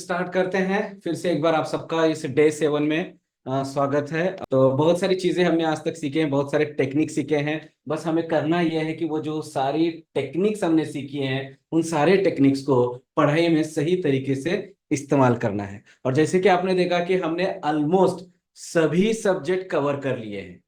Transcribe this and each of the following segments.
Start करते हैं फिर से एक बार आप सबका इस डे 7 में स्वागत है। तो बहुत सारी चीजें हमने आज तक सीखे हैं, बहुत सारे टेक्निक सीखे हैं। बस हमें करना यह है कि वो जो सारी टेक्निक्स हमने सीखी हैं उन सारे टेक्निक्स को पढ़ाई में सही तरीके से इस्तेमाल करना है। और जैसे कि आपने देखा कि हमने ऑलमोस्ट सभी सब्जेक्ट कवर कर लिए हैं।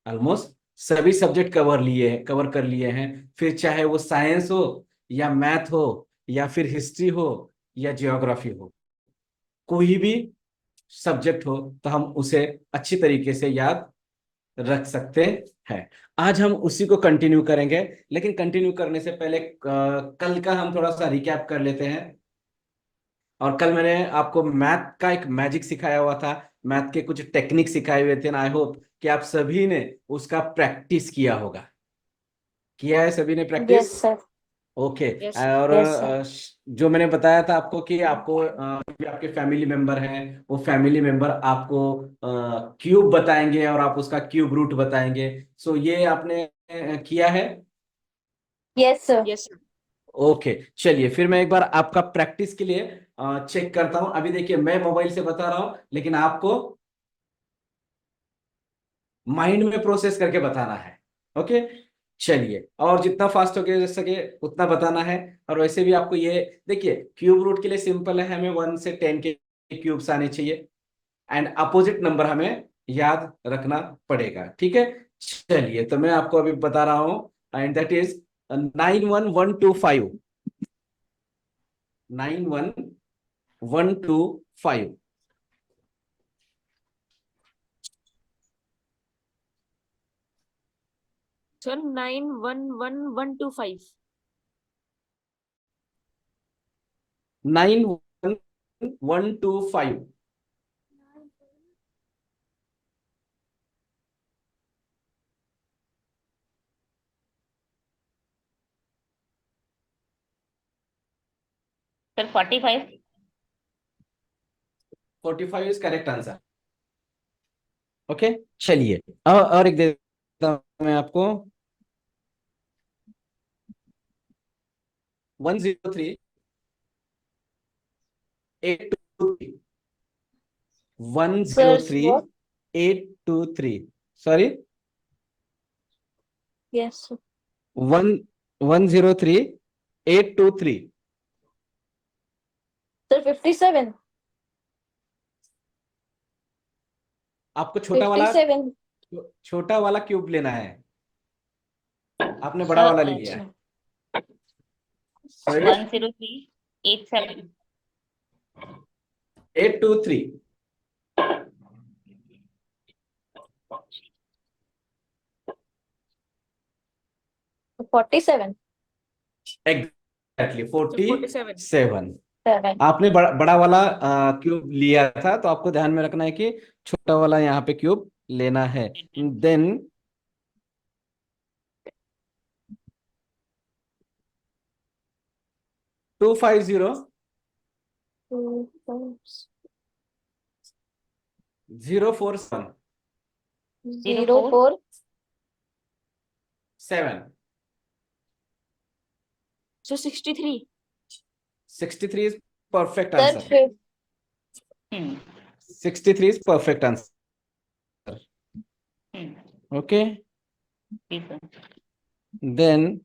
ऑलमोस्ट सभी सब्जेक्ट कवर कर लिए हैं। फिर चाहे वो साइंस हो या मैथ हो या फिर हिस्ट्री हो या जियोग्राफी हो, कोई भी सब्जेक्ट हो तो हम उसे अच्छी तरीके से याद रख सकते हैं। आज हम उसी को कंटिन्यू करेंगे, लेकिन कंटिन्यू करने से पहले कल का हम थोड़ा सा रिकैप कर लेते हैं। और कल मैंने आपको मैथ का एक मैजिक सिखाया हुआ था, मैथ के कुछ टेक्निक सिखाए हुए थे। आई होप कि आप सभी ने उसका प्रैक्टिस किया होगा। किया है सभी ने practice? Yes sir. Okay. Yes और यस सर। जो मैंने बताया था आपको कि आपको जो आपके फैमिली मेंबर हैं वो फैमिली मेंबर आपको क्यूब बताएंगे और आप उसका क्यूब रूट बताएंगे। सो ये आपने किया है? Yes sir. यस ओके, चलिए फिर मैं एक बार आपका प्रैक्टिस के लिए चेक करता हूं। अभी देखिए मैं मोबाइल से बता रहा हूं, लेकिन आपको माइंड में प्रोसेस करके बताना है। ओके, चलिए। और जितना फास्ट हो सके उतना बताना है। और वैसे भी आपको ये देखिए, क्यूब रूट के लिए सिंपल है, हमें 1 से 10 के क्यूब्स आने चाहिए एंड अपोजिट नंबर हमें याद रखना पड़ेगा। ठीक है, चलिए तो मैं आपको अभी बता रहा हूं and that is 91125। 91125। Sir 911125। 91125। Sir 45। 45 is correct answer. Okay, चलिए और एक देता हूं मैं आपको। 103 823। One zero sir three what? 823। Sorry, yes sir. One 103 823। Sir 57। आपको फिफ्टी सेवन। छोटा वाला क्यूब लेना है। आपने बड़ा सर वाला ले लिया है। अच्छा। Sorry, 10387। 823। 47। Exactly sir forty 47। Seven seven. आपने बड़ा वाला क्यूब लिया था, तो आपको ध्यान में रखना है कि छोटा वाला यहाँ पे क्यूब लेना है। Then 250 047 zero 04। 7। Sir 63। 63 is perfect sir answer. Hmm 63 is perfect answer. Hmm okay, जी sir. Then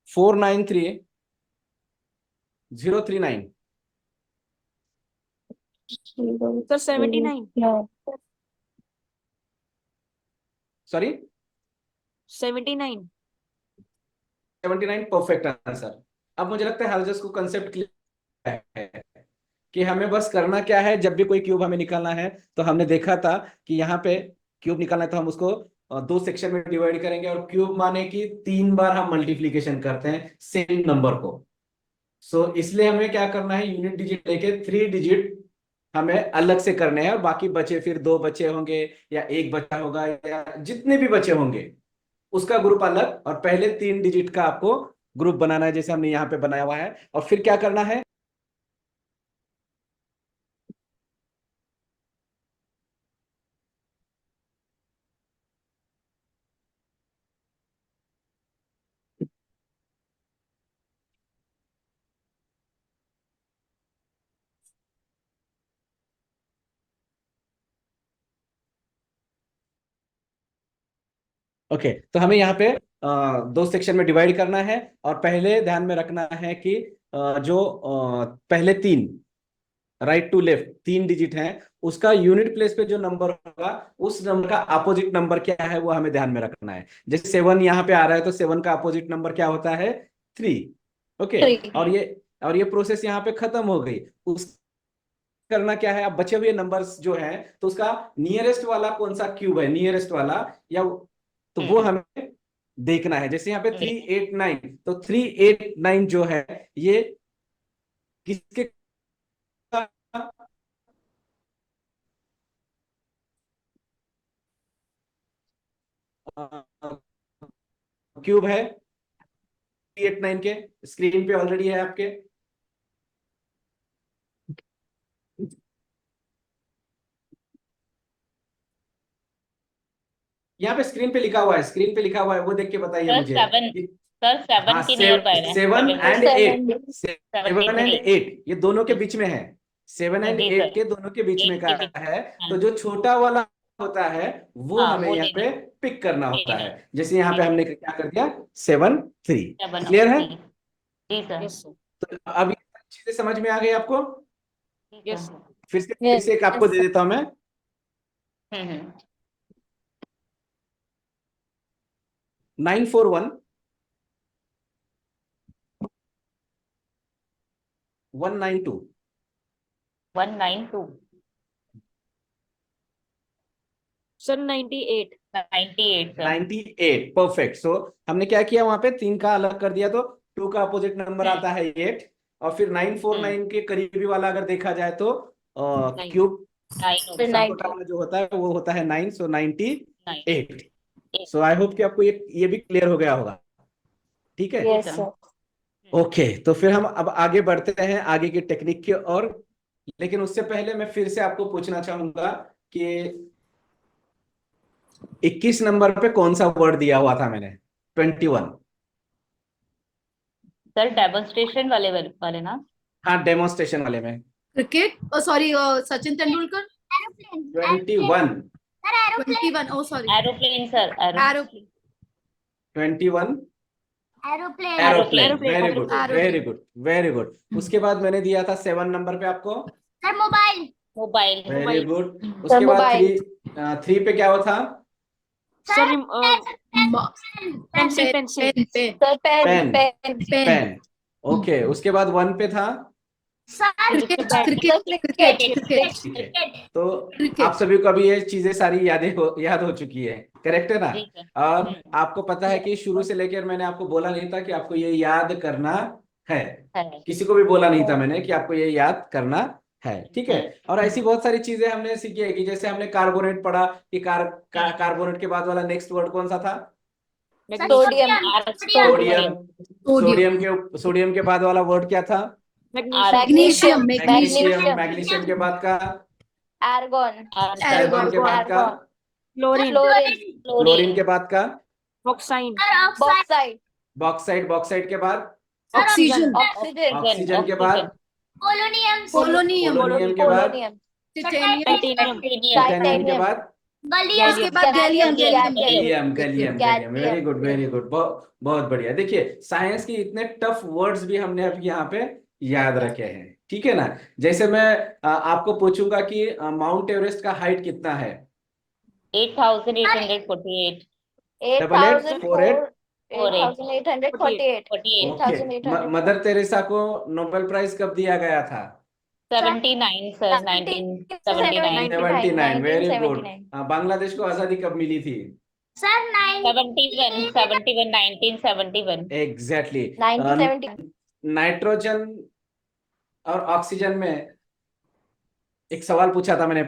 493039। Sir 79। No. Sorry, 79। 79 perfect answer. अब मुझे लगता है हर जस को कंसेप्ट क्लियर है कि हमें बस करना क्या है। जब भी कोई क्यूब हमें निकालना है, तो हमने देखा था कि यहाँ पे क्यूब निकालना है तो हम उसको दो सेक्शन में डिवाइड करेंगे, और क्यूब माने कि 3 बार हम मल्टीप्लीकेशन करते हैं सेम नंबर को। सो इसलिए हमें क्या करना है, यूनिट डिजिट लेके 3 डिजिट हमें अलग से करने हैं, और बाकी बचे फिर दो बचे होंगे या एक बचा होगा या जितने भी बचे होंगे उसका ग्रुप अलग, और पहले 3 डिजिट का आपको ग्रुप बनाना है जैसे हमने यहाँ पे बनाया हुआ है। और फिर क्या करना है, ओके, तो हमें यहाँ पे दो सेक्शन में डिवाइड करना है, और पहले ध्यान में रखना है कि जो पहले तीन राइट टू लेफ्ट तीन डिजिट हैं, उसका यूनिट प्लेस पे जो नंबर होगा उस नंबर का अपोजिट नंबर क्या है वो हमें ध्यान में रखना है। जैसे 7 यहाँ पे आ रहा है तो 7 का अपोजिट नंबर क्या होता है? 3। ओके, 3। और ये प्रोसेस यहाँ पे खत्म हो गई। उस करना क्या है, अब बचे हुए नंबर्स जो है तो उसका नियरेस्ट वाला कौन सा क्यूब है, नियरेस्ट वाला, या तो वो हमें देखना है। जैसे यहाँ पे 389, तो 389 जो है ये किसके क्यूब है? 389 के स्क्रीन पे ऑलरेडी है आपके। यहाँ पे स्क्रीन पे लिखा हुआ है, स्क्रीन पे लिखा हुआ है, वो देख के बताइए सर मुझे। 7, सर 7 हाँ, के नियर बाय है, 7 एंड 8, 7। 7 एंड 8 ये दोनों के बीच में है। 7 एंड जी 8 सर, के दोनों के बीच में 8 का के बीच। है। हाँ, तो जो छोटा वाला होता है वो हाँ हमें वो यहाँ लेना पे पिक करना होता लेना है। जैसे यहाँ पे ठीक है। हमने क्या कर दिया, 7 3। 7 क्लियर है? जी सर। Yes sir. तो अब ये चीजें समझ में आ गई आपको? यस। फिर से एक आपको दे देता हूं मैं। हम्म 941 192। 192 सर 98। 98 सर। 98 परफेक्ट। सो हमने क्या किया, वहां पे 3 का अलग कर दिया, तो 2 का अपोजिट नंबर हम्म आता है 8। और फिर हम्म 949 के करीबी वाला अगर देखा जाए तो 9। क्यूब 9 फिर होता है। छोटा 90। वाला जो होता है वो होता है 9, सो 9 98। सो आई होप कि आपको ये भी क्लियर हो गया होगा। ठीक है, जी यस सर। सर। ओके। तो फिर हम अब आगे बढ़ते हैं आगे की टेक्निक की ओर। लेकिन उससे पहले मैं फिर से आपको पूछना चाहूंगा कि 21 नंबर पे कौन सा वर्ड दिया हुआ था मैंने? 21। सर डेमोन्स्ट्रेशन वाले ना। हाँ, डेमोन्स्ट्रेशन वाले में cricket, sorry, Sachin Tendulkar. 21। 21, oh sorry, aeroplane sir, aeroplane. 21 aeroplane. Aeroplane. Aeroplane. Very good, very aeroplane. Good, very good. उसके बाद मैंने दिया था 7 नंबर पे आपको। Sir mobile. Mobile. Very good. Sir उसके बाद मोबाइल। 3 पे क्या हुआ था? Sir pencil pen pencil. Pen pen sir pen pen. Pen. Pen. Pen. Okay, उसके बाद 1 पे था? सर उसके क्रिकेट बाद cricket sir cricket cricket. Cricket ठीक है। तो आप क्रिकेट। सभी को अभी ये चीजें सारी याद हो चुकी है, करेक्ट है ना? जी सर। और आपको पता है कि शुरू से लेकर मैंने आपको बोला नहीं था कि आपको ये याद करना है। है। किसी को भी बोला नहीं था मैंने कि आपको ये याद करना है। ठीक है। और ऐसी हम्म बहुत सारी चीजें हमने सीखी है कि जैसे हमने कार्बोनेट पढ़ा कि कार्बोनेट के बाद वाला नेक्स्ट वर्ड कौन सा था? सोडियम। सोडियम। सोडियम। सोडियम के बाद वाला वर्ड क्या था? मैग्नीशियम। मैग्नीशियम। मैग्नीशियम। मैग्नीशियम के बाद का? आर्गन। आर्गन के बाद का? क्लोरीन। क्लोरीन के बाद का? ऑक्साइड। बॉक्साइड। बॉक्साइड। बॉक्साइड के बाद? ऑक्सीजन। ऑक्सीजन। ऑक्सीजन के बाद? पोलोनियम। पोलोनियम। पोलोनियम के बाद? पोलोनियम। टिटेनियम। टाइटेनियम। टाइटेनियम के बाद? उसके बाद gallium. Gallium. Gallium. Gallium. Very gallium. Good, very good, बहुत बढ़िया। देखिए, साइंस के इतने टफ वर्ड्स भी हमने अब यहाँ पे याद रखे हैं। ठीक है ना? जैसे मैं आपको पूछूंगा कि माउंट एवरेस्ट का हाइट कितना है? 8848। एट 8848। 8848। 48। ओके। 8848। मदर तेरेसा को नोबेल प्राइज कब दिया गया था? 79 सर, 1979। 79। Very good. 1979। बांग्लादेश को आजादी कब मिली थी? सर 71 1971। एग्जैक्टली। 1970। नाइट्रोजन और ऑक्सीजन में एक सवाल पूछा था मैंने,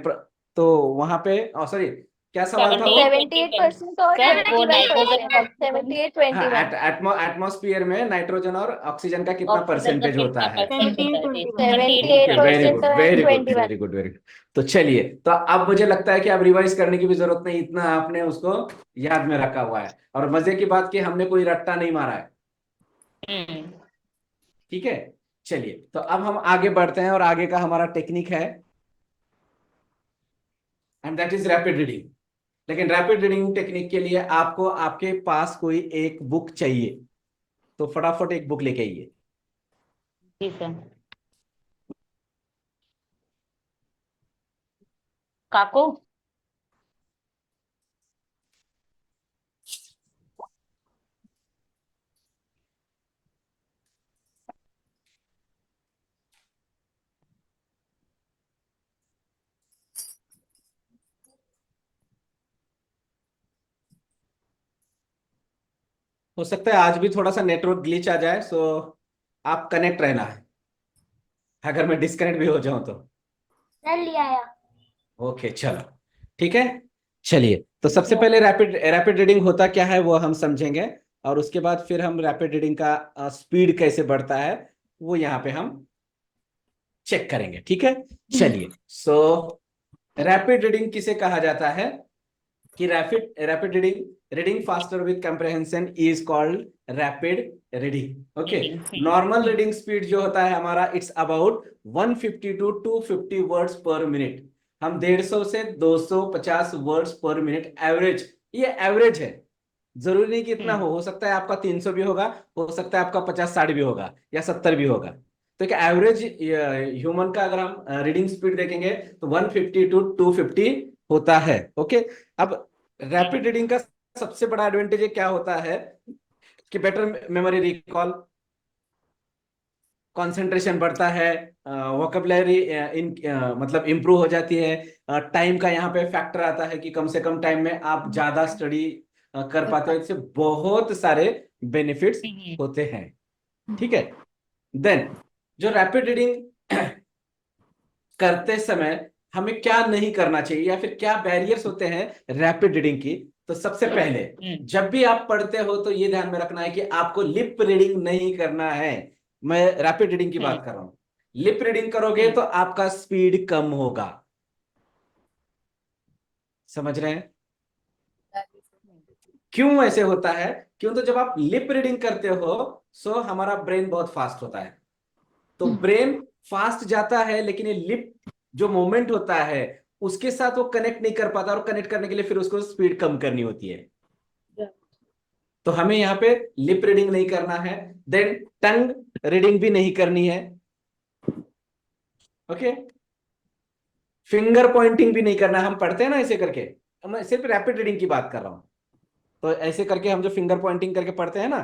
तो वहां पे सॉरी, क्या सवाल था वो? 78% और सर वो 21%। 78 हाँ, 21। एटमॉस्फेयर में नाइट्रोजन और ऑक्सीजन का कितना ऑक्सीजन का परसेंटेज होता कितना है? परसेंटेज होता है? 78% और very good, 21। Very good, very good. तो चलिए, तो अब मुझे लगता है कि अब रिवाइज करने की भी जरूरत नहीं, इतना आपने उसको याद में रखा हुआ है। और मजे की बात कि हमने कोई रट्टा नहीं मारा है। हम्म ठीक है, चलिए, तो अब हम आगे बढ़ते हैं और आगे का हमारा टेक्निक है, and that is rapid reading. लेकिन रैपिड रीडिंग टेक्निक के लिए आपको आपके पास कोई एक बुक चाहिए, तो फटाफट एक बुक लेके आइए। जी सर। काको। हो सकता है आज भी थोड़ा सा नेटवर्क ग्लिच आ जाए, सो आप कनेक्ट रहना है, अगर मैं डिस्कनेक्ट भी हो जाऊं तो। सर लिया आया। ओके चलो, ठीक है। चलिए, तो सबसे यस। पहले रैपिड रैपिड रीडिंग होता क्या है वो हम समझेंगे, और उसके बाद फिर हम रैपिड रीडिंग का स्पीड कैसे बढ़ता है वो यहाँ पे हम चेक करेंगे, ठीक है। चलिए, सो रैपिड रीडिंग किसे कहा जाता है कि rapid rapid reading, reading faster with comprehension is called rapid reading. Okay, normal reading speed जो होता है हमारा, it's about 150 to 250 words per minute. हम 150 से 250 वर्ड्स पर मिनट एवरेज, ये एवरेज है, जरूरी नहीं कि इतना हो सकता है आपका 300 भी होगा, हो सकता है आपका 50-60 भी होगा, या 70 भी होगा। तो एक एवरेज ह्यूमन का अगर हम रीडिंग स्पीड देखेंगे तो 150 टू 250 होता है। ओके, अब रैपिड रीडिंग का सबसे बड़ा एडवांटेज क्या होता है कि बेटर मेमोरी रिकॉल, कंसंट्रेशन बढ़ता है, वोकेबलरी इन मतलब इंप्रूव हो जाती है, टाइम का यहाँ पे फैक्टर आता है कि कम से कम टाइम में आप ज्यादा स्टडी कर पाते हो, इससे बहुत सारे बेनिफिट्स होते हैं, ठीक है। देन जो रैपिड रीडिंग करते समय हमें क्या नहीं करना चाहिए, या फिर क्या बैरियर्स होते हैं रैपिड रीडिंग की, तो सबसे पहले जब भी आप पढ़ते हो तो ये ध्यान में रखना है कि आपको लिप रीडिंग नहीं करना है। मैं रैपिड रीडिंग की बात कर रहा हूं, लिप रीडिंग करोगे तो आपका स्पीड कम होगा, समझ रहे हैं क्यों ऐसे होता है? क्यों, तो जब आप लिप रीडिंग करते हो सो हमारा ब्रेन बहुत फास्ट होता है, तो ब्रेन फास्ट जाता है, लेकिन ये लिप जो मोमेंट होता है उसके साथ वो कनेक्ट नहीं कर पाता, और कनेक्ट करने के लिए फिर उसको स्पीड कम करनी होती है। तो हमें यहाँ पे लिप रीडिंग नहीं करना है, देन टंग रीडिंग भी नहीं करनी है। ओके, फिंगर पॉइंटिंग भी नहीं करना, हम पढ़ते हैं ना ऐसे करके, मैं सिर्फ रैपिड रीडिंग की बात कर रहा हूं, तो ऐसे करके हम जो फिंगर पॉइंटिंग करके पढ़ते हैं ना,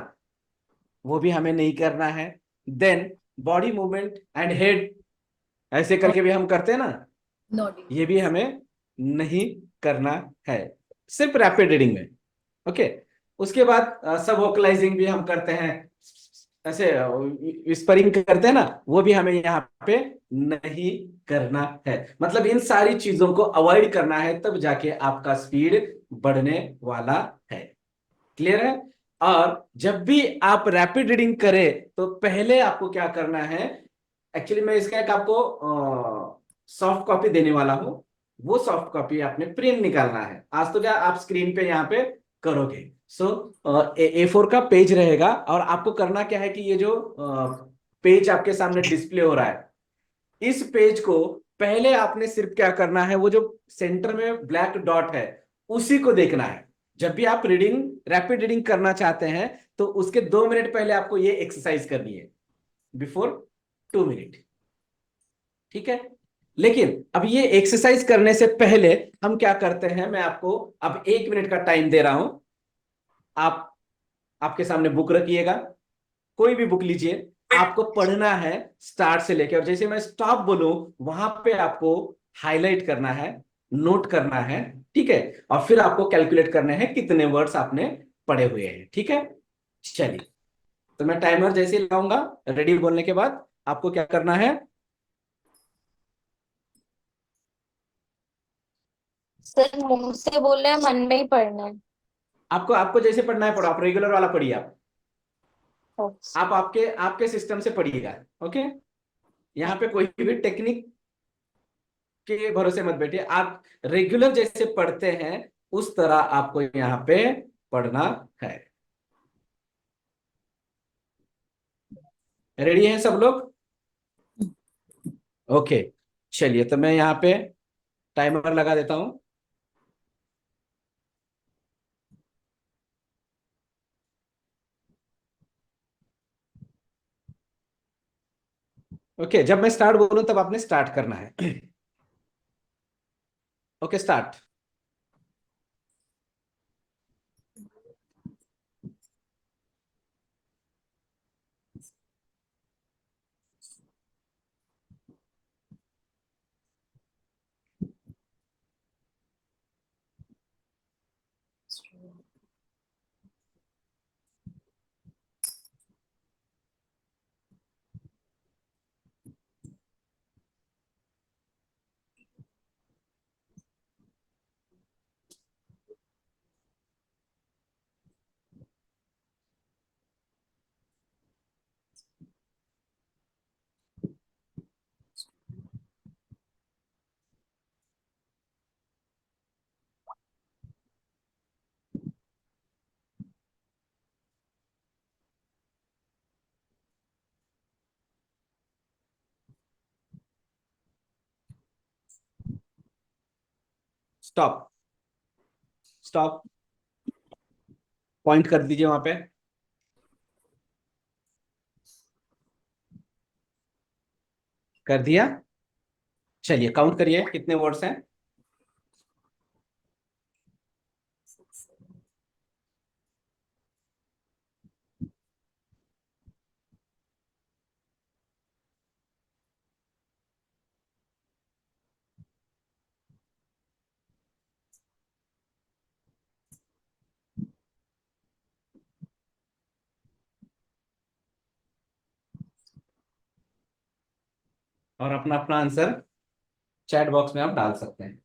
वो भी हमें नहीं करना है। Then body movement and head ऐसे करके भी हम करते हैं ना, ये भी हमें नहीं करना है, सिर्फ रैपिड रीडिंग में। ओके, उसके बाद सब वोकलाइजिंग भी हम करते हैं, ऐसे विस्परिंग करते हैं ना, वो भी हमें यहाँ पे नहीं करना है। मतलब इन सारी चीजों को अवॉइड करना है, तब जाके आपका स्पीड बढ़ने वाला है। क्लियर है? और जब भी आप रैपिड रीडिंग करें तो पहले आपको क्या करना है, एक्चुअली मैं इसका एक आपको सॉफ्ट कॉपी देने वाला हूं, वो सॉफ्ट कॉपी आपने प्रिंट निकालना है। आज तो क्या आप स्क्रीन पे यहाँ पे करोगे, सो A4 का पेज रहेगा, और आपको करना क्या है कि ये जो पेज आपके सामने डिस्प्ले हो रहा है, इस पेज को पहले आपने सिर्फ क्या करना है, वो जो सेंटर में ब्लैक डॉट है उसी को देखना है। जब भी आप रीडिंग रैपिड रीडिंग करना चाहते हैं तो उसके 2 मिनट पहले आपको ये एक्सरसाइज करनी है, बिफोर 2 मिनट, ठीक है। लेकिन अब ये एक्सरसाइज करने से पहले हम क्या करते हैं, मैं आपको अब 1 मिनट का टाइम दे रहा हूं। आप आपके सामने बुक रखिएगा, कोई भी बुक लीजिए, आपको पढ़ना है स्टार्ट से लेके, और जैसे मैं स्टॉप बोलूं वहां पे आपको हाईलाइट करना है, नोट करना है, ठीक है। और फिर आपको कैलकुलेट करने हैं कितने वर्ड्स आपने पढ़े हुए हैं, ठीक है। चलिए, तो मैं टाइमर जैसे ही लाऊंगा रेडी बोलने के बाद, आपको क्या करना है, सर मुंह से बोल रहे हैं, मन में ही पढ़ना है। आपको आपको जैसे पढ़ना है पढ़ो, आप रेगुलर वाला पढ़िए, ओ, आप आपके आपके सिस्टम से पढ़िएगा। ओके, यहाँ पे कोई भी टेक्निक के भरोसे मत बैठिए, आप रेगुलर जैसे पढ़ते हैं उस तरह आपको यहाँ पे पढ़ना है। रेडी हैं सब लोग? ओके, चलिए, तो मैं यहाँ पे टाइमर लगा देता हूं। ओके, जब मैं स्टार्ट बोलूं तब आपने स्टार्ट करना है। Okay, start. Stop. Stop. Point कर दीजिए वहां पे। कर दिया। चलिए काउंट करिए कितने वर्ड्स हैं। और अपना अपना आंसर चैट बॉक्स में आप डाल सकते हैं।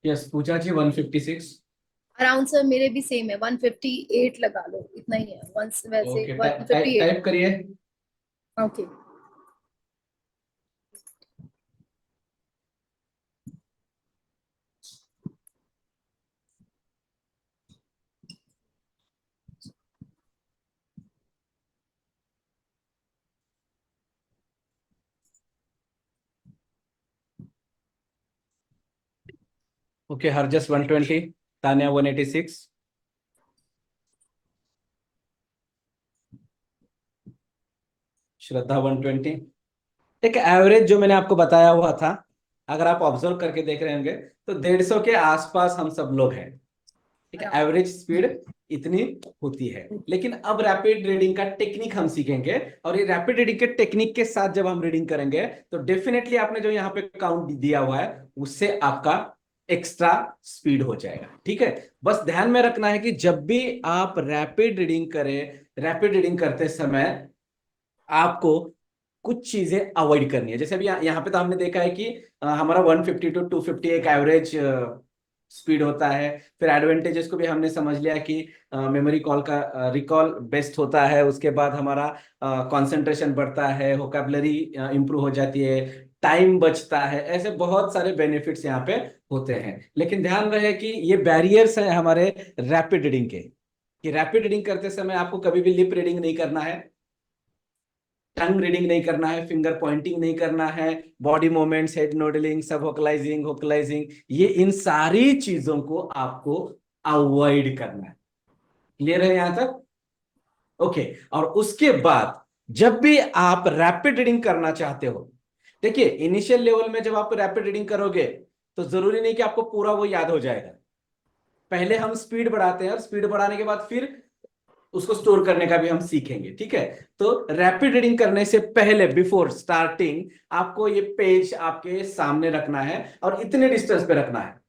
यस, पूजा जी 156। अराउंड सर मेरे भी सेम है 158 लगा लो इतना ही है वंस वैसे ओके, 158। टाइप करिए। ओके ओके, हरजस 120, तान्या 186, श्रद्धा 120। एक एवरेज जो मैंने आपको बताया हुआ था, अगर आप ऑब्जर्व करके देख रहे होंगे तो 150 के आसपास हम सब लोग हैं। एक एवरेज स्पीड इतनी होती है। लेकिन अब रैपिड रीडिंग का टेक्निक हम सीखेंगे, और ये रैपिड रीडिंग के टेक्निक के साथ जब हम रीडिंग करेंगे तो डेफिनेटली आपने जो यहाँ पे काउंट दिया हुआ है उससे आपका एक्स्ट्रा स्पीड हो जाएगा। ठीक है, बस ध्यान में रखना है कि जब भी आप रैपिड रीडिंग करें, रैपिड रीडिंग करते समय आपको कुछ चीजें अवॉइड करनी है। जैसे अभी यहाँ पे तो हमने देखा है कि हमारा 150 टू 250 एक एवरेज स्पीड होता है। फिर एडवांटेजेस को भी हमने समझ लिया कि मेमोरी कॉल का रिकॉल बेस्ट होता है, उसके बाद हमारा कंसंट्रेशन बढ़ता है, वोकैबुलरी इंप्रूव हो जाती है, टाइम बचता है। ऐसे बहुत सारे बेनिफिट्स यहाँ पे होते हैं। लेकिन ध्यान रहे कि ये बैरियर्स हैं हमारे रैपिड रीडिंग के, कि रैपिड रीडिंग करते समय आपको कभी भी लिप रीडिंग नहीं करना है, टंग रीडिंग नहीं करना है, फिंगर पॉइंटिंग नहीं करना है, बॉडी मूवमेंट्स, हेड नोडलिंग, सब वोकलाइजिंग वोकलाइजिंग, ये इन सारी चीजों को आपको अवॉइड करना है। क्लियर है यहां तक? ओके। और उसके बाद जब भी आप रैपिड रीडिंग करना चाहते हो, देखिए इनिशियल लेवल में जब आप रैपिड रीडिंग करोगे तो जरूरी नहीं कि आपको पूरा वो याद हो जाएगा। पहले हम स्पीड बढ़ाते हैं, और स्पीड बढ़ाने के बाद फिर उसको स्टोर करने का भी हम सीखेंगे। ठीक है, तो रैपिड रीडिंग करने से पहले, बिफोर स्टार्टिंग, आपको ये पेज आपके सामने रखना है और इतने डिस्टेंस पे रखना है।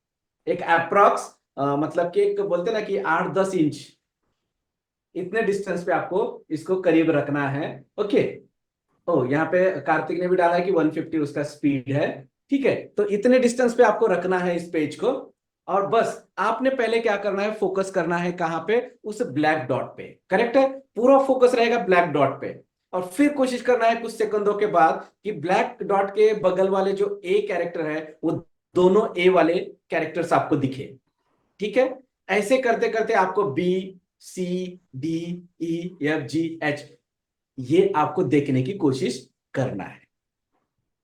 एक अप्रॉक्स मतलब कि एक बोलते ना कि 8-10 इंच, इतने डिस्टेंस पे आपको इसको करीब रखना है। ओके। ओ, यहाँ पे कार्तिक ने भी डाला है कि 150 उसका स्पीड है। ठीक है, तो इतने डिस्टेंस पे आपको रखना है इस पेज को। और बस आपने पहले क्या करना है, फोकस करना है कहां पे, उस ब्लैक डॉट पे। करेक्ट है, पूरा फोकस रहेगा ब्लैक डॉट पे। और फिर कोशिश करना है कुछ सेकंडों के बाद कि ब्लैक डॉट के बगल वाले जो ए कैरेक्टर है वो दोनों ए वाले कैरेक्टर्स आपको दिखे। ठीक है, ऐसे करते करते आपको B, C, D, E, F, जी, एच, ये आपको देखने की कोशिश करना है।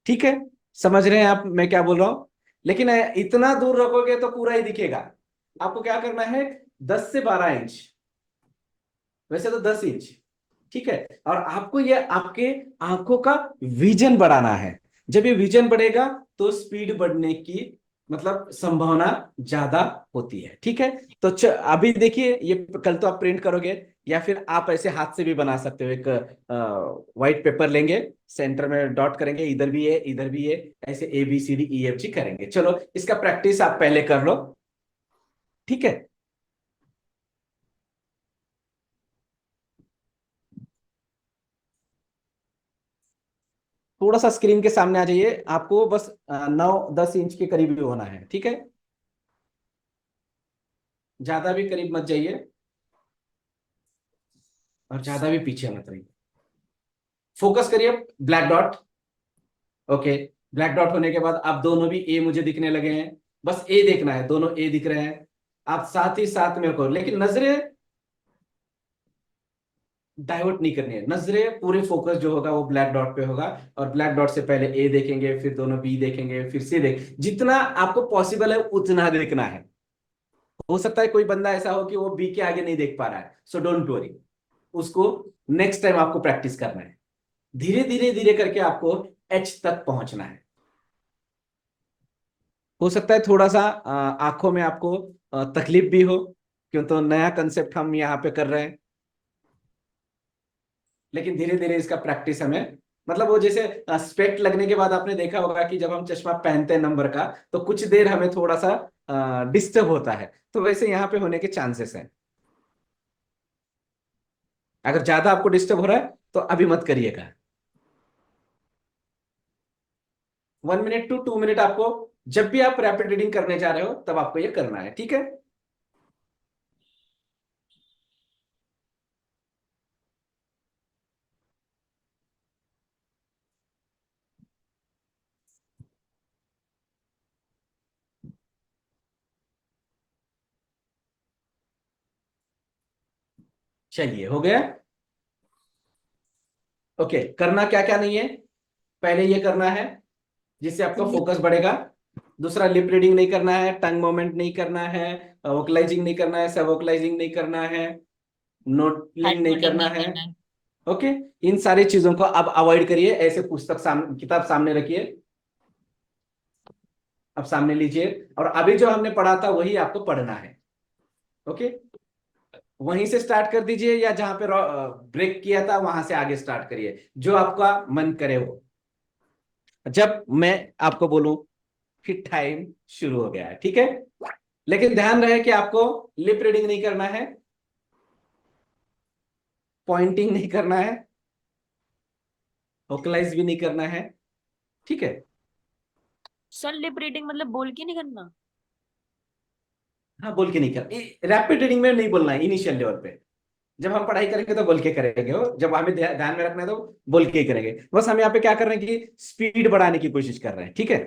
ठीक है, समझ रहे हैं आप मैं क्या बोल रहा हूं? लेकिन इतना दूर रखोगे तो पूरा ही दिखेगा। आपको क्या करना है, 10 से 12 इंच, वैसे तो 10 इंच। ठीक है, और आपको ये आपके आंखों का विजन बढ़ाना है। जब ये विजन बढ़ेगा तो स्पीड बढ़ने की मतलब संभावना ज्यादा होती है। ठीक है, तो अभी देखिए, ये कल तो आप प्रिंट करोगे, या फिर आप ऐसे हाथ से भी बना सकते हो। एक व्हाइट पेपर लेंगे, सेंटर में डॉट करेंगे, इधर भी है इधर भी है, ऐसे A B C D E F G करेंगे। चलो इसका प्रैक्टिस आप पहले कर लो। ठीक है, थोड़ा सा स्क्रीन के सामने आ जाइए, आपको बस 9-10 इंच के करीब भी होना है। ठीक है, ज्यादा भी करीब मत जाइए और ज्यादा भी पीछे मत रहिए। फोकस करिए black dot. Okay, black dot होने के बाद आप दोनों भी ए मुझे दिखने लगे हैं, बस ए देखना है, दोनों ए दिख रहे हैं। आप साथ ही साथ में को, लेकिन नजरें डाइवर्ट नहीं करनी है, नजरें पूरे फोकस जो होगा वो ब्लैक डॉट पे होगा। और ब्लैक डॉट से पहले ए देखेंगे, फिर दोनों बी देखेंगे, फिर सी देख, जितना आपको पॉसिबल है उतना देखना है। हो सकता है कोई बंदा ऐसा हो कि वो बी के आगे नहीं देख पा रहा है, सो डोंट वरी, उसको नेक्स्ट टाइम आपको प्रैक्टिस करना है। धीरे धीरे धीरे करके आपको एच तक पहुंचना है। हो सकता है थोड़ा सा आंखों में आपको तकलीफ भी हो, क्यों तो नया कंसेप्ट हम यहाँ पे कर रहे हैं। लेकिन धीरे धीरे इसका प्रैक्टिस हमें, मतलब वो जैसे स्पेक्ट लगने के बाद आपने देखा होगा कि जब हम चश्मा पहनते हैं नंबर का, तो कुछ देर हमें थोड़ा सा डिस्टर्ब होता है, तो वैसे यहाँ पे होने के चांसेस हैं। अगर ज्यादा आपको डिस्टर्ब हो रहा है तो अभी मत करिएगा। 1 मिनट to 2 मिनट आपको, जब भी आप रैपिड रीडिंग करने जा रहे हो तब आपको ये करना है। ठीक है, चलिए हो गया। ओके, करना क्या क्या नहीं है, पहले ये करना है जिससे आपका फोकस बढ़ेगा। दूसरा, लिप रीडिंग नहीं करना है, टंग मूवमेंट नहीं करना है, वोकलाइजिंग नहीं करना है, सब वोकलाइजिंग नहीं करना है, हेड नोटलिंग नहीं कोडिंग करना नहीं है। करना है। ओके, इन सारी चीजों को अब अवॉइड करिए। ऐसे पुस्तक किताब सामने रखिए, अब सामने लीजिए, और अभी जो हमने पढ़ा था वही आपको पढ़ना है। ओके, वहीं से स्टार्ट कर दीजिए, या जहां पे ब्रेक किया था वहां से आगे स्टार्ट करिए, जो आपका मन करे वो। जब मैं आपको बोलूं कि टाइम शुरू हो गया है, ठीक है, लेकिन ध्यान रहे कि आपको लिप रीडिंग नहीं करना है, पॉइंटिंग नहीं करना है, वोकलाइज भी नहीं करना है। ठीक है, सर लिप रीडिंग मतलब बोल के नहीं करना? हाँ, बोल के नहीं कर, रैपिड रीडिंग में नहीं बोलना है इनिशियल लेवल पे। जब हम पढ़ाई करेंगे तो बोल के करेंगे, वो जब हमें ध्यान में रखना है तो बोल के ही करेंगे। बस हम यहाँ पे क्या कर रहे हैं कि स्पीड बढ़ाने की कोशिश कर रहे हैं। ठीक है,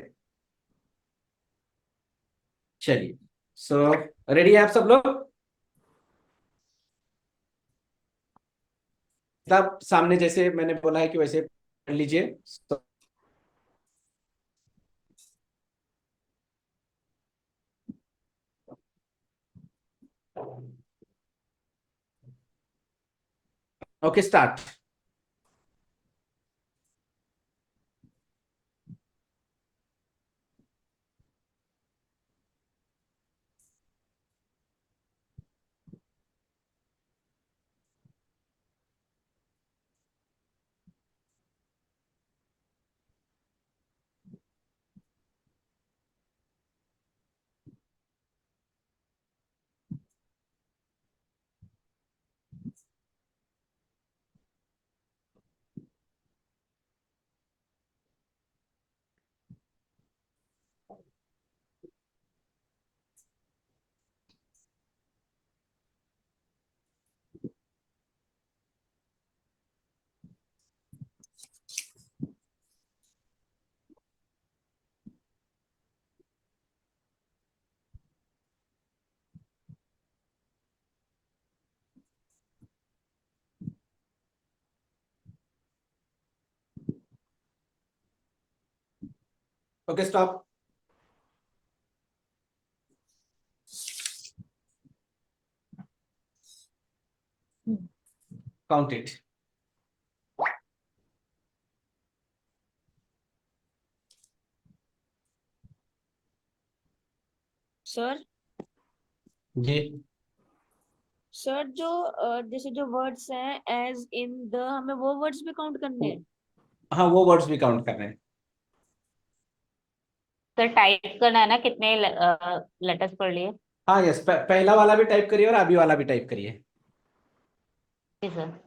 चलिए, सो रेडी है आप सब लोग? मतलब सामने जैसे मैंने बोला है कि वैसे पढ़ लीजिए। Okay, start. Okay stop. Count it. Sir जी सर जो जैसे जो वर्ड्स हैं एज इन द, हमें वो वर्ड्स भी काउंट करने हैं? हाँ, वो वर्ड्स भी काउंट कर रहे हैं। सर टाइप करना है ना, कितने लेटर्स पढ़ लिए? हाँ यस, पहला वाला भी टाइप करिए और अभी वाला भी टाइप करिए। जी सर।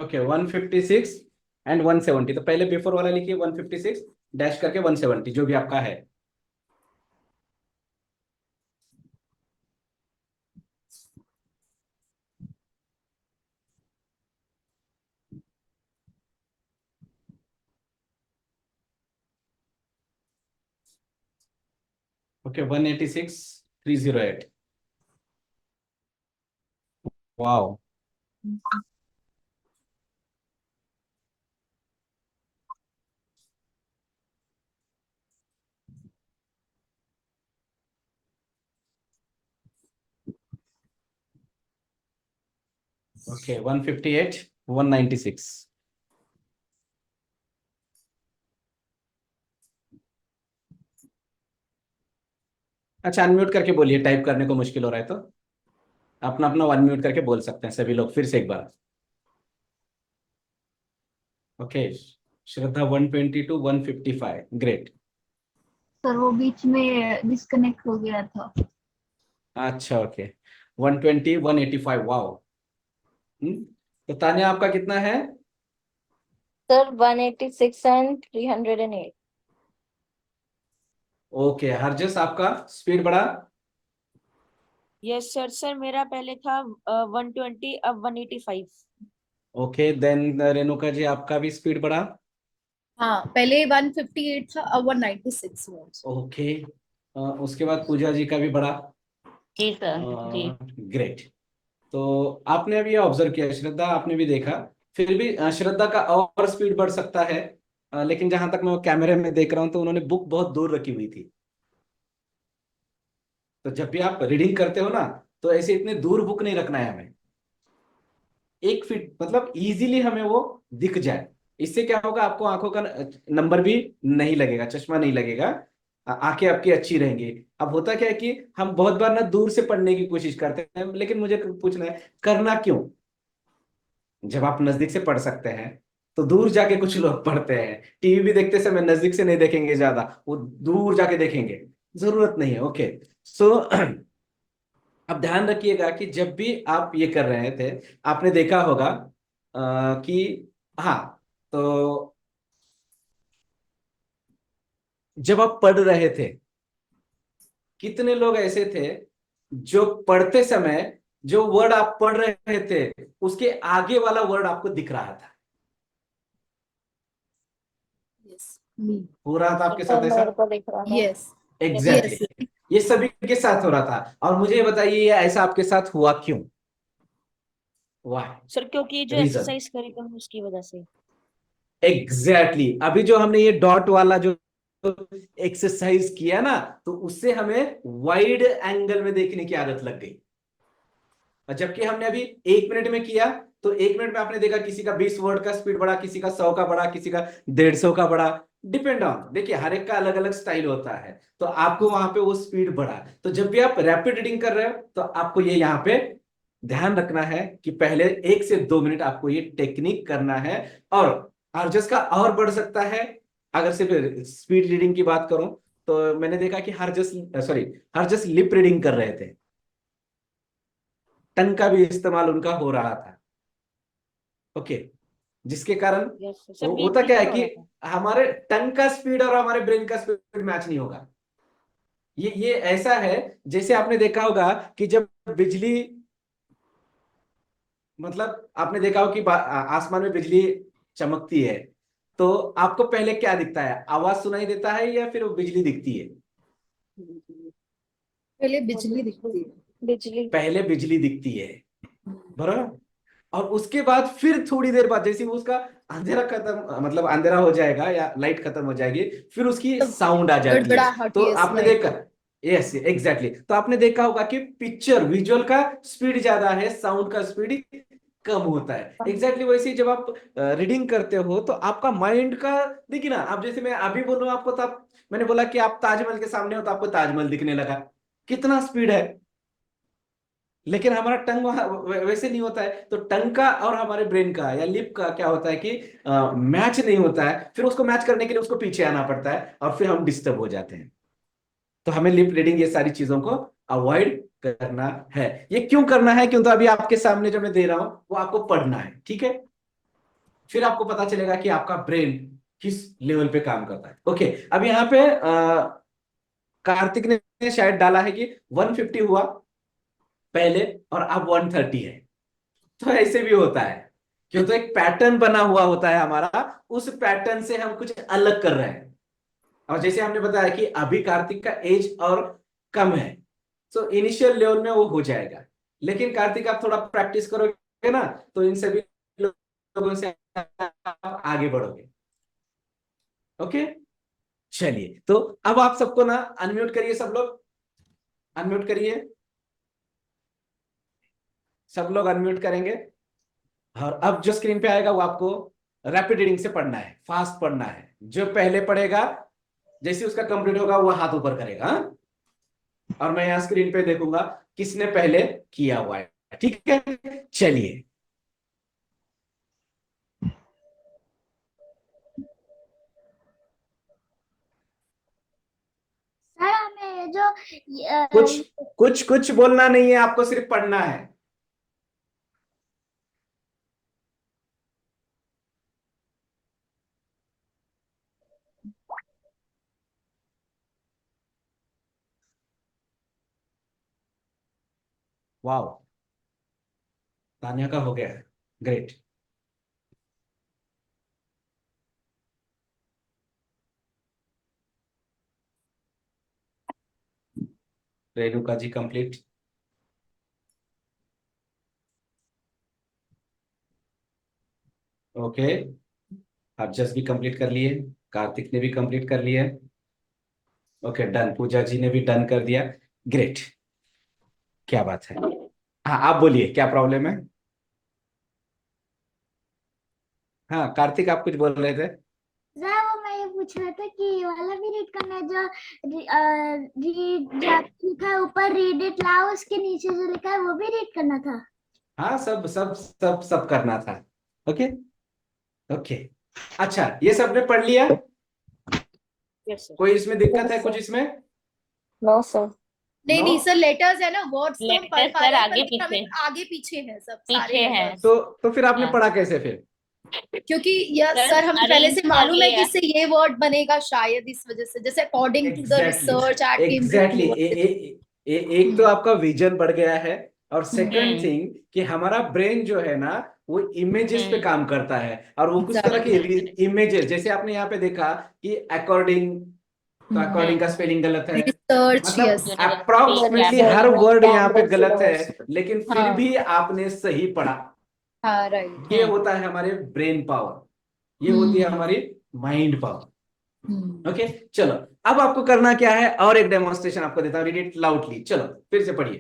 ओके 156 एंड 170, तो पहले बिफोर वाला लिखिए 156 डैश करके 170 जो भी आपका है। ओके 186 308। वाओ। ओके 158 196। अच्छा अनम्यूट करके बोलिए, टाइप करने को मुश्किल हो रहा है तो अपना अपना अनम्यूट करके बोल सकते हैं सभी लोग फिर से एक बार। ओके श्रद्धा 122 155 ग्रेट। सर वो बीच में डिस्कनेक्ट हो गया था। अच्छा ओके 120 185 वाओ। तो तान्या आपका कितना है? Sir 186 and 308। ओके हरजस आपका स्पीड बढ़ा? Yes sir. सर मेरा पहले था 120, अब 185। ओके देन रेणुका जी आपका भी स्पीड बढ़ा? हाँ, पहले 158 था, अब 196 हुआ। ओके उसके बाद पूजा जी का भी बढ़ा? जी सर। जी। ग्रेट। तो आपने अभी ये ऑब्जर्व किया श्रद्धा, आपने भी देखा, फिर भी श्रद्धा का और स्पीड बढ़ सकता है। लेकिन जहां तक मैं वो कैमरे में देख रहा हूं तो उन्होंने बुक बहुत दूर रखी हुई थी। तो जब भी आप रीडिंग करते हो ना तो ऐसे इतने दूर बुक नहीं रखना है हमें, 1 फीट मतलब इजीली हमें वो दिख जाए। इससे क्या होगा, आपको आंखों का नंबर भी नहीं लगेगा, चश्मा नहीं लगेगा, आंखें आपकी अच्छी रहेंगी। अब होता क्या है कि हम बहुत बार ना दूर से पढ़ने की कोशिश करते हैं, लेकिन मुझे पूछना है करना क्यों? जब आप नजदीक से पढ़ सकते हैं तो दूर जाके कुछ लोग पढ़ते हैं, टीवी भी देखते समय नजदीक से नहीं देखेंगे, ज्यादा वो दूर जाके देखेंगे, जरूरत नहीं है। ओके सो अब ध्यान रखिएगा कि जब भी आप ये कर रहे थे आपने देखा होगा कि हाँ, तो जब आप पढ़ रहे थे कितने लोग ऐसे थे जो पढ़ते समय जो वर्ड आप पढ़ रहे थे उसके आगे वाला वर्ड आपको दिख रहा था? यस, मी। हो रहा था आपके सर साथ ऐसा? मेरे को दिख रहा था। यस। Exactly yes. ये सभी के साथ हो रहा था। और मुझे ये बताइए ये ऐसा आपके साथ हुआ क्यों? वाह। सर क्योंकि ये जो रीजन एक्सरसाइज करी थी उसकी वजह से। एग्जैक्टली अभी जो हमने ये डॉट वाला जो एक्सरसाइज किया ना तो उससे हमें वाइड एंगल में देखने की आदत लग गई। और जबकि हमने अभी 1 मिनट में किया तो 1 मिनट में आपने देखा किसी का 20 वर्ड का स्पीड बढ़ा, किसी का 100 का बढ़ा, किसी का 150 का बढ़ा। डिपेंड ऑन, देखिए हर एक का अलग अलग स्टाइल होता है, तो आपको वहां पे वो स्पीड बढ़ा। तो जब भी आप रैपिड रीडिंग कर रहे हो तो आपको ये यहाँ पे ध्यान रखना है कि पहले 1 से 2 मिनट आपको ये टेक्निक करना है। और हरजस का और बढ़ सकता है। अगर सिर्फ स्पीड रीडिंग की बात करूं तो मैंने देखा कि हरजस लिप रीडिंग कर रहे थे, टंग का भी इस्तेमाल उनका हो रहा था। ओके, जिसके कारण यस सर, सब बीच होता बीच क्या है में हो कि रहा था। हमारे टंग का स्पीड और हमारे ब्रेन का स्पीड मैच नहीं होगा। ये ऐसा है जैसे आपने देखा होगा कि जब बिजली, मतलब आपने देखा हो कि आसमान में बिजली चमकती है, तो आपको पहले क्या दिखता है? आवाज सुनाई देता है या फिर वो बिजली दिखती है? पहले बिजली दिखती है। बिजली। पहले बिजली दिखती है, बराबर। और उसके बाद फिर थोड़ी देर बाद जैसे वो उसका अंधेरा खत्म, मतलब अंधेरा हो जाएगा या लाइट खत्म हो जाएगी, फिर उसकी तब साउंड आ जाती है। गड़गड़ाहट, तो यस आपने राइट। देखा, यस एग्जैक्टली, तो आपने देखा होगा कि पिक्चर विजुअल का स्पीड ज्यादा है, साउंड का स्पीड कम होता है। एग्जैक्टली वैसे ही जब आप रीडिंग करते हो तो आपका माइंड का, देखिए ना, आप जैसे मैं अभी बोल रहा हूं आपको, तो मैंने बोला कि आप ताजमहल के सामने हो तो आपको ताजमहल दिखने लगा, कितना स्पीड है। लेकिन हमारा टंग वैसे नहीं होता है। तो टंग का और हमारे ब्रेन का या लिप का क्या होता है कि मैच नहीं होता है, फिर उसको मैच करने के लिए उसको पीछे आना पड़ता है और फिर हम डिस्टर्ब हो जाते हैं। तो हमें लिप रीडिंग ये सारी चीजों को अवॉइड करना है। ये क्यों करना है? क्यों, तो अभी आपके सामने जो मैं दे रहा हूं वो आपको पढ़ना है, ठीक है? फिर आपको पता चलेगा कि आपका ब्रेन किस लेवल पे काम करता है। ओके, अब यहाँ पे कार्तिक ने शायद डाला है कि 150 हुआ पहले और अब 130 है। तो ऐसे भी होता है, क्यों, तो एक पैटर्न बना हुआ होता है हमारा, उस पैटर्न से हम कुछ अलग कर रहे हैं। और जैसे हमने बताया कि अभी कार्तिक का एज और कम है, तो इनिशियल लेवल में वो हो जाएगा। लेकिन कार्तिक आप थोड़ा प्रैक्टिस करोगे ना, तो इन सभी लोगों से आप आगे बढ़ोगे। ओके, चलिए, तो अब आप सबको ना अनम्यूट करिए, सब लोग अनम्यूट करिए, सब लोग अनम्यूट करेंगे। और अब जो स्क्रीन पे आएगा वो आपको रैपिड रीडिंग से पढ़ना है, फास्ट पढ़ना है। जो पहले पढ़ेगा, जैसे उसका कंप्लीट होगा वो हाथ ऊपर करेगा, हाँ? और मैं यहाँ स्क्रीन पे देखूंगा किसने पहले किया हुआ है, ठीक है? चलिए, सर हमें जो कुछ कुछ कुछ बोलना नहीं है, आपको सिर्फ पढ़ना है। वाह, तानिया का हो गया है, great. Renuka ji complete. Okay, आप जस्ट भी कंप्लीट कर लिए, कार्तिक ने भी कंप्लीट कर लिया। ओके, डन, पूजा जी ने भी डन कर दिया, ग्रेट, क्या बात है। हाँ, आप बोलिए क्या प्रॉब्लम है। हाँ कार्तिक, आप कुछ बोल रहे थे। सर वो मैं ये पूछ रहा था कि ये वाला भी रीड करना है जो रीड जहाँ लिखा है ऊपर रीड इट लाओ, उसके नीचे जो लिखा है वो भी रीड करना था। हाँ, सब सब सब सब करना था। ओके, ओके, अच्छा, ये सबने पढ़ लिया? Yes sir. कोई इसमें दिक्कत है Yes, कुछ sir. इसमें? No sir. नहीं नो? नहीं सर, लेटर्स है ना, वर्ड्स तो हम पढ़ लेटर पा सर रहे हैं, आगे पर फिर पीछे हमें आगे पीछे है सब सारे पीछे है। लेटर्स। तो फिर आपने हाँ। पढ़ा कैसे फिर? क्योंकि यस सर सर, हमें पहले अरेंज से कर मालूम है कि लिया। इससे ये वर्ड बनेगा, शायद इस वजह से, जैसे according to the exactly, research at exactly, Cambridge. एक तो आपका विजन बढ़ गया है, और सेकंड हम्म थिंग कि हमारा ब्रेन जो है ना, वो इमेजेस पे हम्म काम करता है, और वो कुछ तरह की इमेजेस, जैसे आपने यहाँ पे देखा कि अकॉर्डिंग, तो अकॉर्डिंग का स्पेलिंग गलत है, रिसर्च, मतलब यस। अप्रोक्सीमेटली हर Experiment, वर्ड यहाँ पे Cambridge गलत है, University. लेकिन फिर हाँ भी आपने सही पढ़ा। हाँ राइट। ये होता है हमारे ब्रेन पावर, ये होती है हमारी माइंड पावर। ओके, चलो, अब आपको करना क्या है, और एक डेमोन्स्ट्रेशन आपको देता हूँ, रीड इट लाउडली। चलो फिर से पढ़िए।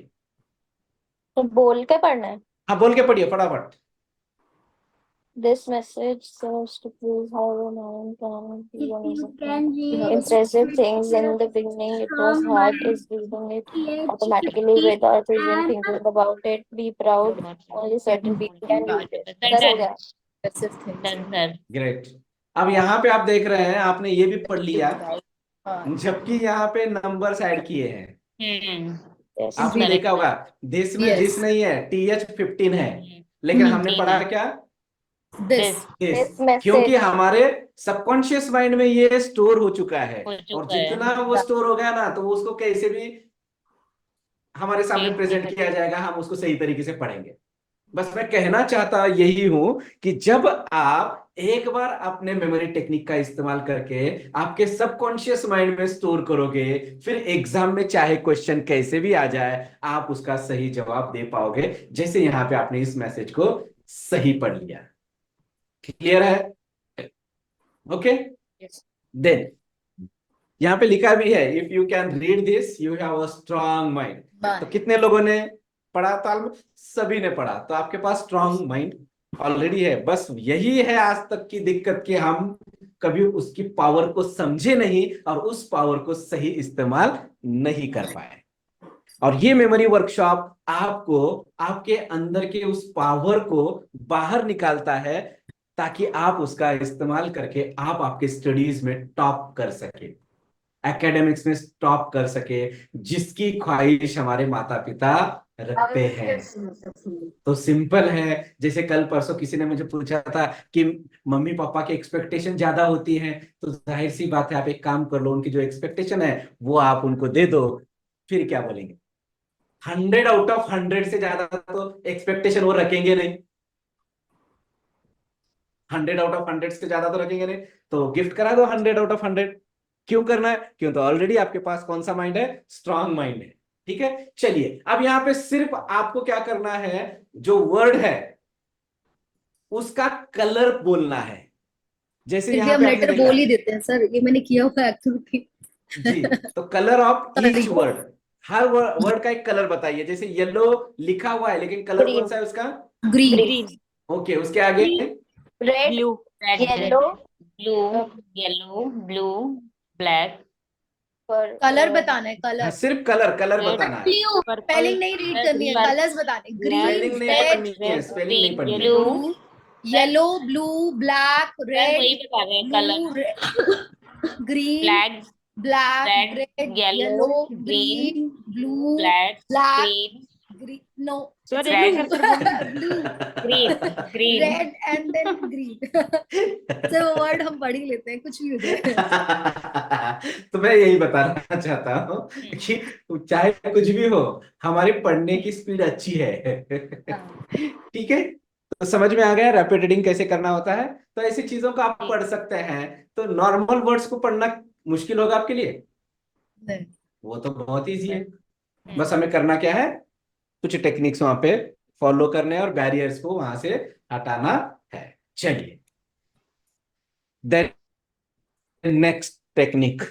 तो बोल के पढ़ना है। हाँ, बोल के पढ़िए फटाफट। This message serves to prove how a man can be If one you of can read impressive things. In the beginning, it was strong hard, mind, is reading it PH automatically 50 without even and thinking about it. Be proud. Only certain people can read it. Done, sir हो done. गया. Impressive things. Done, sir. Great. अब यहाँ पे आप देख रहे हैं, आपने ये भी पढ़ लिया, हाँ, जबकि यहाँ पे नंबर्स ऐड किए हैं। Yes. आपने Correct. देखा होगा दिस में Yes. दिस नहीं है, TH15 है, लेकिन हमने पढ़ा क्या? this. This, This message. क्योंकि हमारे सबकॉन्शियस माइंड में ये स्टोर हो चुका है, हो और चुका है। जितना वो स्टोर हो गया ना, तो वो उसको कैसे भी हमारे सामने ठीक प्रेजेंट है। किया जाएगा, हम उसको सही तरीके से पढ़ेंगे। बस मैं कहना चाहता यही हूं कि जब आप एक बार अपने मेमोरी टेक्निक का इस्तेमाल करके आपके सबकॉन्शियस माइंड में स्टोर करोगे, फिर एग्जाम में चाहे क्वेश्चन कैसे भी आ जाए, आप उसका सही जवाब दे पाओगे, जैसे यहां पे आपने इस मैसेज को सही पढ़ लिया। क्लियर है? ओके, देन यहां पे लिखा भी है, if you can read this you have a strong mind. तो कितने लोगों ने पढ़ा? ताल में सभी ने पढ़ा, तो आपके पास स्ट्रांग माइंड ऑलरेडी है। बस यही है आज तक की दिक्कत कि हम कभी उसकी पावर को समझे नहीं और उस पावर को सही इस्तेमाल नहीं कर पाए। और ये मेमोरी वर्कशॉप आपको आपके अंदर के उस पावर को बाहर निकालता है, ताकि आप उसका इस्तेमाल करके आप आपके स्टडीज में टॉप कर सके, एकेडमिक्स में टॉप कर सके, जिसकी ख्वाहिश हमारे माता पिता रखते हैं। तो सिंपल है, जैसे कल परसों किसी ने मुझे पूछा था कि मम्मी पापा की एक्सपेक्टेशन ज्यादा होती है, तो जाहिर सी बात है आप एक काम कर लो, उनकी जो एक्सपेक्टेशन है वो आप उनको दे दो, फिर क्या बोलेंगे? 100 आउट ऑफ 100 से ज्यादा तो एक्सपेक्टेशन वो रखेंगे नहीं, 100 आउट ऑफ 100 से ज्यादा तो रखेंगे नहीं, तो गिफ्ट करा दो 100 आउट ऑफ 100। क्यों करना है? क्यों? तो ऑलरेडी आपके पास कौन सा माइंड है? स्ट्रांग माइंड है। ठीक है, चलिए अब यहां पे सिर्फ आपको क्या करना है, जो वर्ड है उसका कलर बोलना है। जैसे फिर भी यहां हम पे आपने लेटर देखा बोल ही देते हैं सर, ये मैंने किया हुआ एक्टिविटी। जी, तो colour of each Sorry. Word, her word का एक कलर बताइए। जैसे येलो लिखा हुआ है, लेकिन कलर Green. कौन सा है उसका? ग्रीन। Green. ओके, उसके आगे Red. Blue. Red. Yellow. Blue. Yellow. Blue. Black. For colour बताना है, हाँ, कलर। सिर्फ कलर कलर Red. बताना है, Purple. स्पेलिंग नहीं रीड Red. करनी है, Purple. कलर्स बताने। स्पेलिंग ग्रीन, नहीं रेड, पढ़नी है, स्पेलिंग नहीं पढ़नी है। Blue. Yellow, blue, black, sir red, वही बता रहे हैं colour. Green, Black. Black, Red. Red, Yellow. Yellow, Green. Green, blue, Black. Black, Green. Green, no, Sir, blue, Green. Green. Red and then green. Sir वो word हम पढ़ ही लेते हैं, कुछ भी हो जाए। तो मैं यही बताना चाहता हूँ कि चाहे कुछ भी हो, हमारी पढ़ने की स्पीड अच्छी है। ठीक है, तो समझ में आ गया रैपिड रीडिंग कैसे करना होता है। तो ऐसी चीजों को आप पढ़ सकते हैं। तो नॉर्मल वर्ड्स को पढ़ना मुश्किल होगा आपके लिए? नहीं। वो तो बहुत इजी है। बस हमें करना क्या है, कुछ टेक्निक्स वहां पे फॉलो करने और बैरियर्स को वहां से हटाना है। चलिए, देन नेक्स्ट टेक्निक